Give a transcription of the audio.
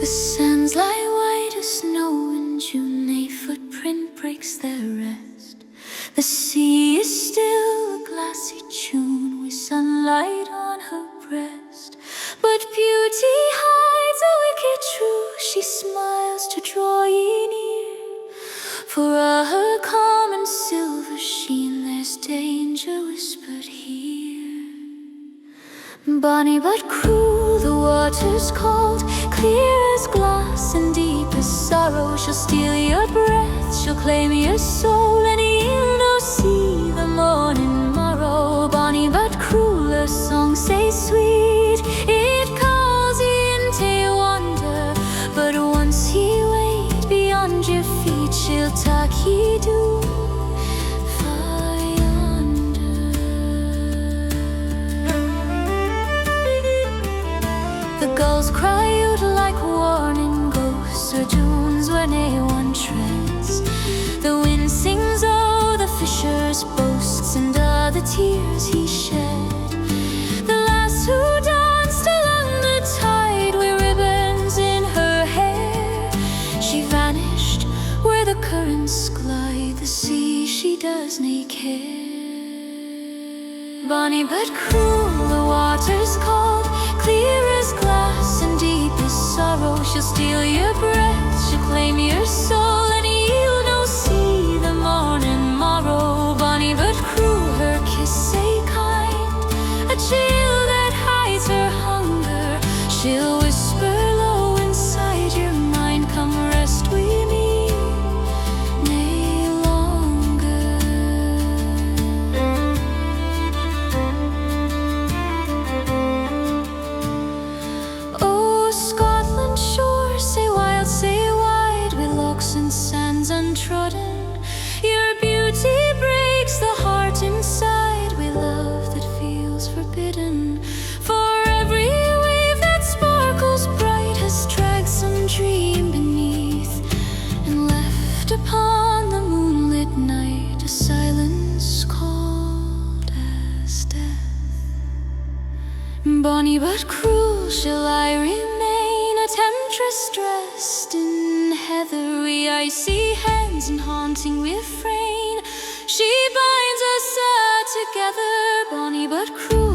The sands lie white as snow in June, a footprint breaks their rest. The sea is still a glassy tune with sunlight on her breast. But beauty hides a wicked truth, she smiles to draw ye near. For her calm and silver sheen, there's danger whispered here. Bonny but cruel, the water's cold, clear as glass and deep as sorrow. She'll steal your breath, she'll claim your soul, and you'll no see the morning morrow. Bonny but cruel, her song say sweet, it calls ye into wonder. But once ye wade beyond your feet, she'll tuck ye down. Gulls cry out like warning ghosts, or dunes where no one treads. The wind sings o'er the fisher's boasts, and all the tears he shed. The lass who danced along the tide with ribbons in her hair, she vanished where the currents glide, the sea she does nae care. Bonny but cruel, the water's cold, clear as glass and deep as sorrow. She'll steal your breath, she'll claim your soul, and you'll no see the morning morrow. Bonny but cruel, her kiss say kind, a chill that hides her hunger. She'll whisper low inside your mind, come rest with me nae longer. And sands untrodden, your beauty breaks the heart inside with love that feels forbidden. For every wave that sparkles bright has dragged some dream beneath, and left upon the moonlit night a silence cold as death. Bonny but cruel shall I remain, a temptress dressed in heather, with icy hands and haunting refrain. She binds us together, bonny but cruel.